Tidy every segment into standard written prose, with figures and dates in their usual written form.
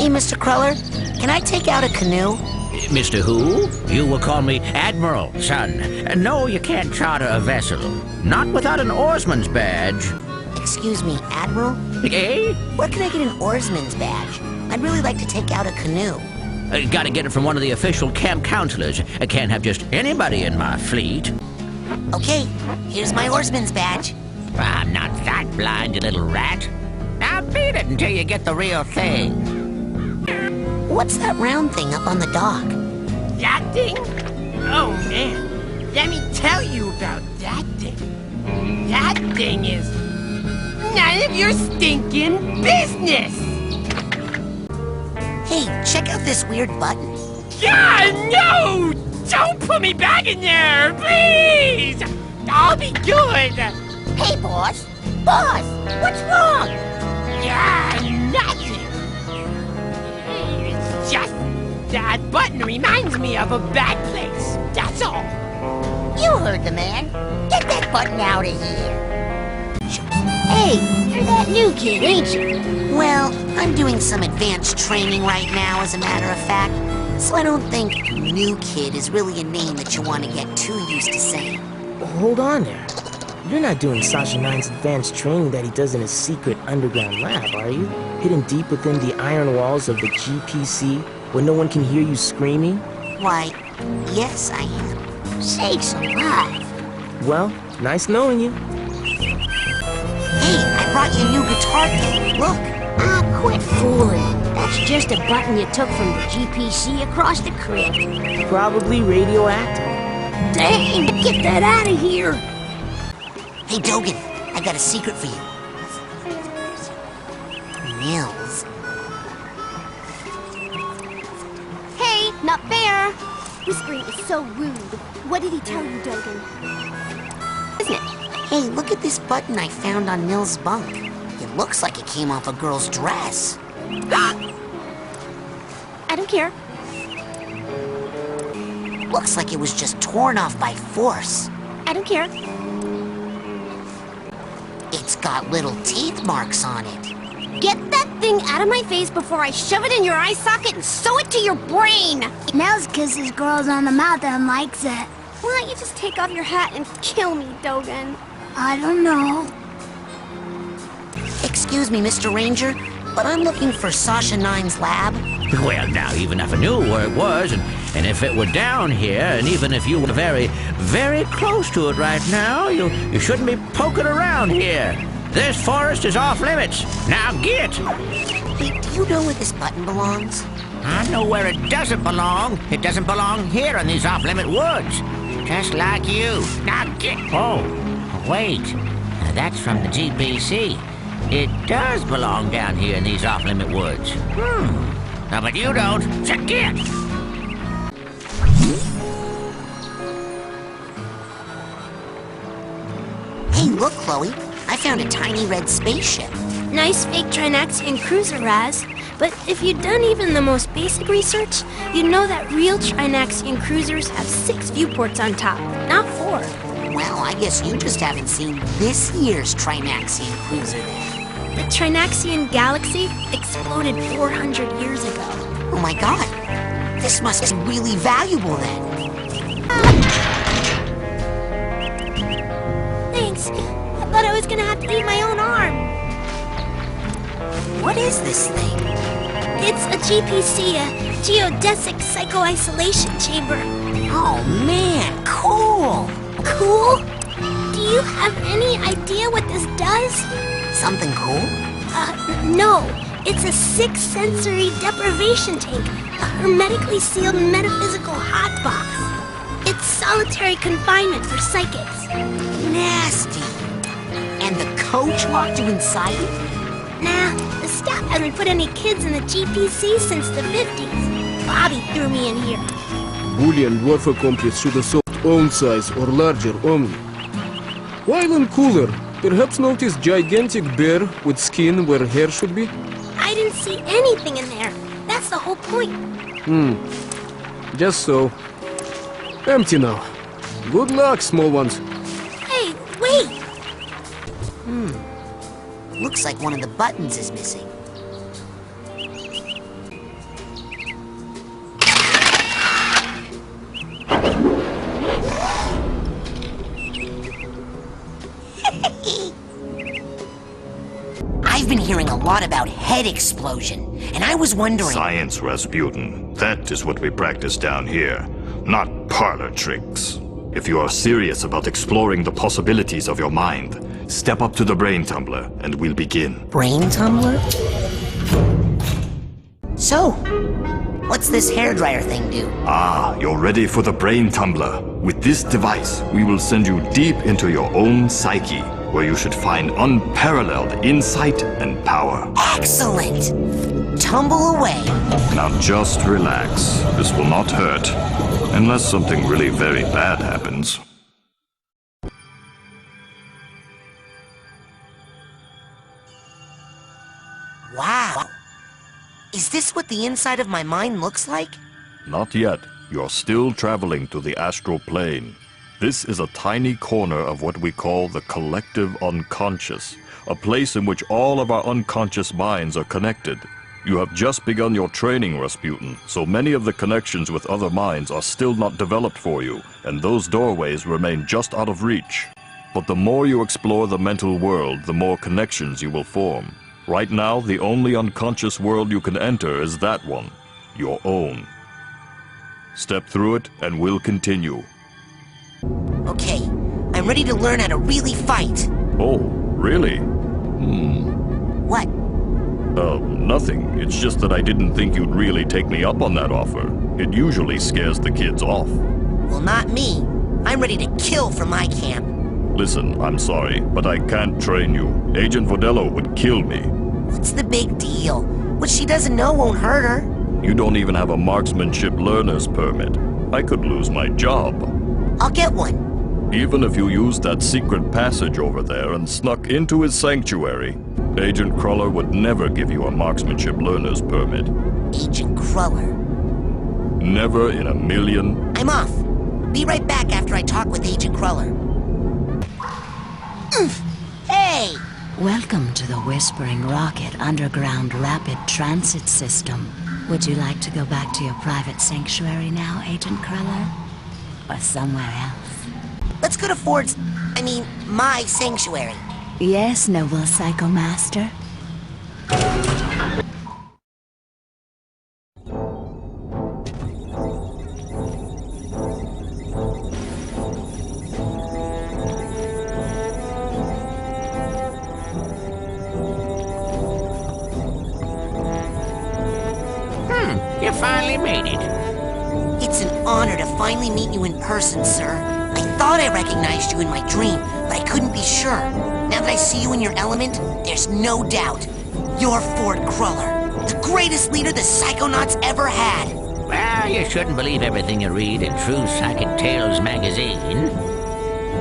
Hey, Mr. Cruller, can I take out a canoe? Mr. Who? You will call me Admiral, son. No, you can't charter a vessel. Not without an oarsman's badge. Excuse me, Admiral? Eh? Where can I get an oarsman's badge? I'd really like to take out a canoe. Gotta get it from one of the official camp counselors. I can't have just anybody in my fleet. Okay, here's my oarsman's badge. I'm not that blind, you little rat. Now beat it until you get the real thing. What's that round thing up on the dock? That thing? Oh, man. Let me tell you about that thing. That thing is none of your stinking business! Hey, check out this weird button. God, no! Don't put me back in there, please! I'll be good! Hey, boss! Boss! What's wrong? Yeah, nothing! It's just that button reminds me of a bad place, that's all. You heard the man. Get that button out of here. Hey, you're that new kid, ain't you? Well, I'm doing some advanced training right now, as a matter of fact. So I don't think new kid is really a name that you want to get too used to saying. Hold on there. You're not doing Sasha Nine's advanced training that he does in his secret underground lab, are you? Hidden deep within the iron walls of the GPC, where no one can hear you screaming? Why, yes, I am. Sakes alive. Well, nice knowing you. Hey, I brought you a new guitar kit. Look. Ah, quit fooling. That's just a button you took from the GPC across the crib. Probably radioactive. Dang, get that out of here. Hey, Dogen, I got a secret for you. Mills. Hey, not fair. Whispering is so rude. What did he tell you, Dogen? Isn't it? Hey, look at this button I found on Mills' bunk. It looks like it came off a girl's dress. I don't care. Looks like it was just torn off by force. I don't care. It's got little teeth marks on it. Get that thing out of my face before I shove it in your eye socket and sew it to your brain! Nels kisses girls on the mouth and likes it. Why don't you just take off your hat and kill me, Dogen? I don't know. Excuse me, Mr. Ranger, but I'm looking for Sasha Nine's lab. Well, now, even if I knew where it was, and if it were down here, and even if you were very, very close to it right now, you shouldn't be poking around here. This forest is off limits. Now get! Hey, do you know where this button belongs? I know where it doesn't belong. It doesn't belong here in these off-limit woods. Just like you. Now get... Oh, wait. That's from the GBC. It does belong down here in these off-limit woods. Now, but you don't. So get! Hey, look, Chloe. I found a tiny red spaceship. Nice fake Trinaxian cruiser, Raz. But if you'd done even the most basic research, you'd know that real Trinaxian cruisers have 6 viewports on top, not 4. Well, I guess you just haven't seen this year's Trinaxian cruiser then. The Trinaxian galaxy exploded 400 years ago. Oh my god. This must be really valuable then. Thanks. I thought I was gonna have to eat my own arm. What is this thing? It's a GPC, a geodesic psycho-isolation chamber. Oh man, cool! Cool? Do you have any idea what this does? Something cool? No. It's a 6-sensory deprivation tank, a hermetically sealed metaphysical hotbox. It's solitary confinement for psychics. Nasty. And the coach locked you inside it? Nah, the staff hasn't put any kids in the GPC since the 50s. Bobby threw me in here. Boolean dwarf accomplice should assault own size or larger only. While in cooler, perhaps notice gigantic bear with skin where hair should be? I didn't see anything in there. That's the whole point. Just so. Empty now. Good luck, small ones. Hey, wait! Looks like one of the buttons is missing. lot about head explosion, and I was wondering... Science, Rasputin. That is what we practice down here, not parlor tricks. If you are serious about exploring the possibilities of your mind, step up to the brain tumbler and we'll begin. Brain tumbler? So, what's this hairdryer thing do? Ah, you're ready for the brain tumbler. With this device, we will send you deep into your own psyche, where you should find unparalleled insight and power. Excellent! Tumble away. Now just relax. This will not hurt, unless something really very bad happens. Wow. Is this what the inside of my mind looks like? Not yet. You're still traveling to the astral plane. This is a tiny corner of what we call the collective unconscious, a place in which all of our unconscious minds are connected. You have just begun your training, Rasputin, so many of the connections with other minds are still not developed for you, and those doorways remain just out of reach. But the more you explore the mental world, the more connections you will form. Right now, the only unconscious world you can enter is that one, your own. Step through it, and we'll continue. Okay, I'm ready to learn how to really fight. Oh, really? What? Nothing. It's just that I didn't think you'd really take me up on that offer. It usually scares the kids off. Well, not me. I'm ready to kill for my camp. Listen, I'm sorry, but I can't train you. Agent Vodello would kill me. What's the big deal? What she doesn't know won't hurt her. You don't even have a marksmanship learner's permit. I could lose my job. I'll get one. Even if you used that secret passage over there and snuck into his sanctuary, Agent Cruller would never give you a marksmanship learner's permit. Agent Cruller. Never in a million. I'm off. Be right back after I talk with Agent Cruller. Hey! Welcome to the Whispering Rocket Underground Rapid Transit System. Would you like to go back to your private sanctuary now, Agent Cruller? Or somewhere else? Let's go to Ford's... my sanctuary. Yes, noble Psycho Master. You finally made it. It's an honor to finally meet you in person, sir. I thought I recognized you in my dream, but I couldn't be sure. Now that I see you in your element, there's no doubt. You're Ford Cruller, the greatest leader the psychonauts ever had. Well, you shouldn't believe everything you read in True Psychic Tales magazine.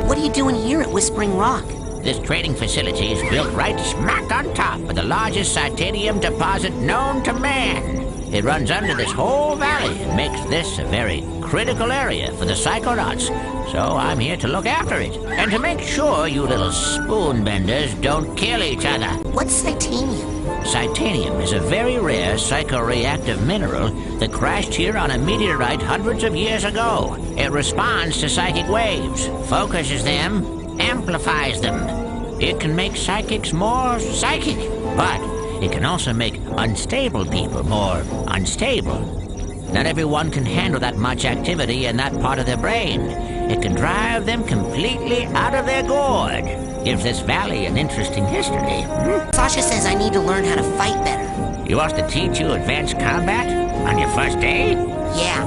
What are you doing here at Whispering Rock? This trading facility is built right smack on top of the largest titanium deposit known to man. It runs under this whole valley and makes this a very critical area for the psychonauts. So I'm here to look after it, and to make sure you little spoon benders don't kill each other. What's titanium? Titanium is a very rare psychoreactive mineral that crashed here on a meteorite hundreds of years ago. It responds to psychic waves, focuses them, amplifies them. It can make psychics more psychic, but it can also make unstable people more unstable. Not everyone can handle that much activity in that part of their brain. It can drive them completely out of their gourd. Gives this valley an interesting history. Sasha says I need to learn how to fight better. He wants to teach you advanced combat on your first day? Yeah.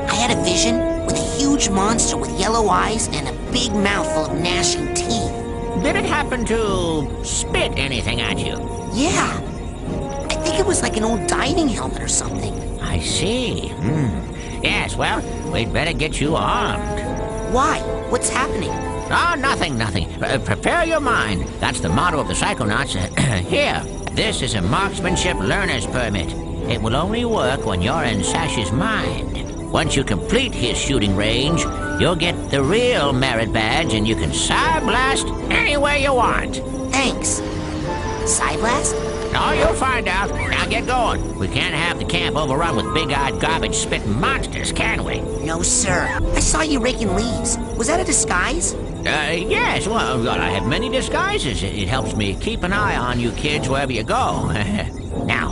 I had a vision with a huge monster with yellow eyes and a big mouth full of gnashing teeth. Did it happen to spit anything at you? Yeah. I think it was like an old diving helmet or something. I see. Yes, well, we'd better get you armed. Why? What's happening? Oh, nothing. Prepare your mind. That's the motto of the psychonauts. Here, this is a marksmanship learner's permit. It will only work when you're in Sash's mind. Once you complete his shooting range, you'll get the real merit badge and you can Psy-Blast anywhere you want. Thanks. Psy-Blast? Oh, you'll find out. Now get going. We can't have the camp overrun with big-eyed garbage-spitting monsters, can we? No, sir. I saw you raking leaves. Was that a disguise? Yes, well, I have many disguises. It helps me keep an eye on you kids wherever you go. Now,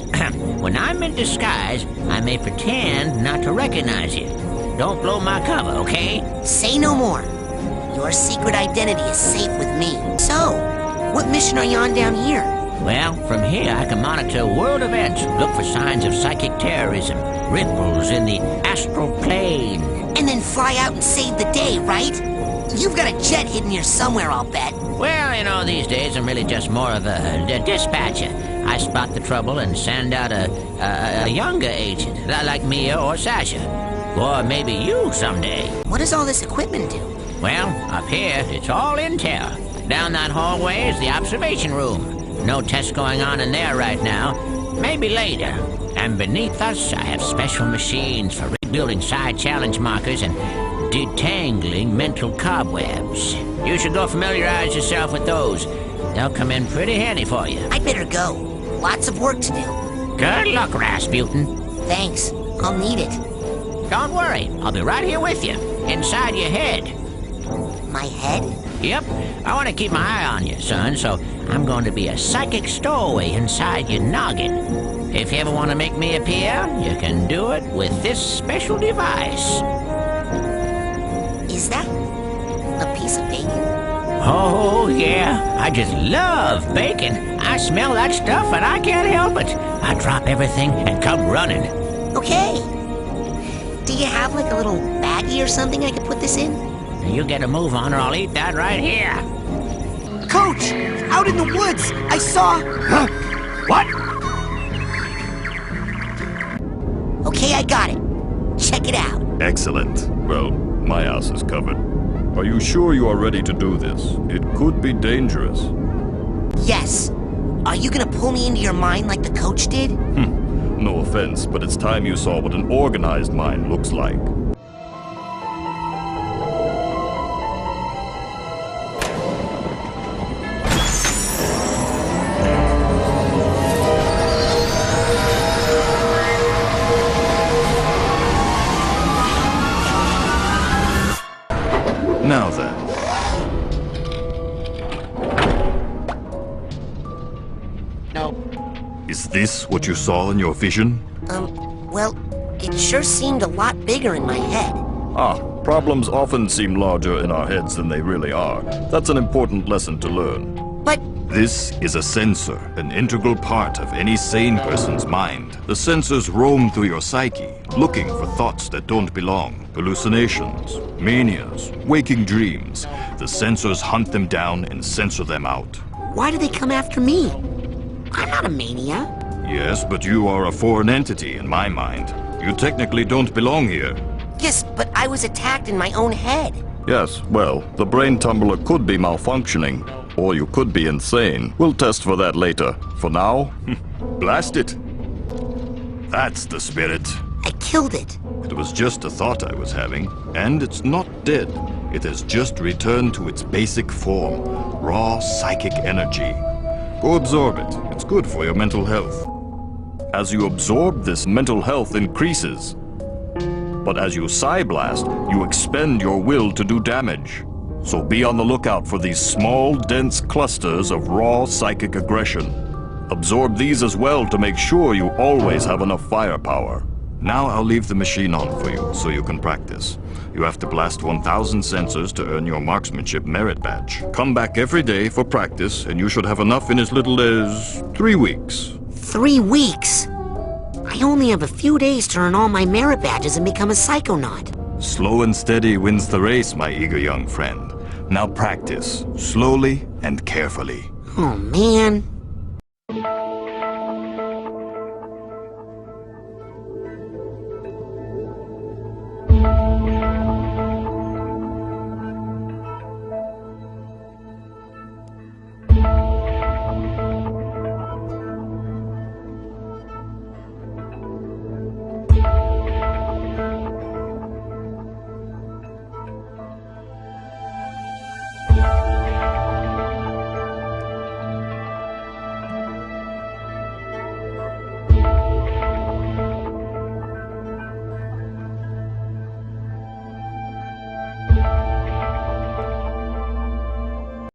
when I'm in disguise, I may pretend not to recognize you. Don't blow my cover, okay? Say no more. Your secret identity is safe with me. So, what mission are you on down here? Well, from here I can monitor world events, look for signs of psychic terrorism, ripples in the astral plane. And then fly out and save the day, right? You've got a jet hidden here somewhere, I'll bet. Well, you know, these days I'm really just more of a dispatcher. I spot the trouble and send out a younger agent, like Mia or Sasha. Or maybe you someday. What does all this equipment do? Well, up here, it's all intel. Down that hallway is the observation room. No tests going on in there right now. Maybe later. And beneath us, I have special machines for rebuilding side challenge markers and detangling mental cobwebs. You should go familiarize yourself with those. They'll come in pretty handy for you. I'd better go. Lots of work to do. Good luck, Rasputin. Thanks. I'll need it. Don't worry. I'll be right here with you. Inside your head. My head? Yep. I want to keep my eye on you, son, so I'm going to be a psychic stowaway inside your noggin. If you ever want to make me appear, you can do it with this special device. Is that a piece of bacon? Oh, yeah. I just love bacon. I smell that stuff and I can't help it. I drop everything and come running. Okay. Do you have like a little baggie or something I could put this in? You get a move on or I'll eat that right here. Coach! Out in the woods! I saw... Huh? What? Okay, I got it. Check it out. Excellent. Well, my ass is covered. Are you sure you are ready to do this? It could be dangerous. Yes. Are you gonna pull me into your mind like the coach did? No offense, but it's time you saw what an organized mind looks like. Now then. No. Is this what you saw in your vision? Well, it sure seemed a lot bigger in my head. Ah, problems often seem larger in our heads than they really are. That's an important lesson to learn. But... This is a sensor, an integral part of any sane person's mind. The sensors roam through your psyche, looking for thoughts that don't belong. Hallucinations, manias, waking dreams. The sensors hunt them down and censor them out. Why do they come after me? I'm not a mania. Yes, but you are a foreign entity in my mind. You technically don't belong here. Yes, but I was attacked in my own head. Yes, well, the brain tumbler could be malfunctioning, or you could be insane. We'll test for that later. For now, blast it. That's the spirit. I killed it. It was just a thought I was having, and it's not dead. It has just returned to its basic form, raw psychic energy. Go absorb it. It's good for your mental health. As you absorb this, mental health increases. But as you psi-blast, you expend your will to do damage. So be on the lookout for these small, dense clusters of raw psychic aggression. Absorb these as well to make sure you always have enough firepower. Now I'll leave the machine on for you, so you can practice. You have to blast 1,000 sensors to earn your marksmanship merit badge. Come back every day for practice, and you should have enough in as little as 3 weeks. 3 weeks? I only have a few days to earn all my merit badges and become a psychonaut. Slow and steady wins the race, my eager young friend. Now practice, slowly and carefully. Oh, man.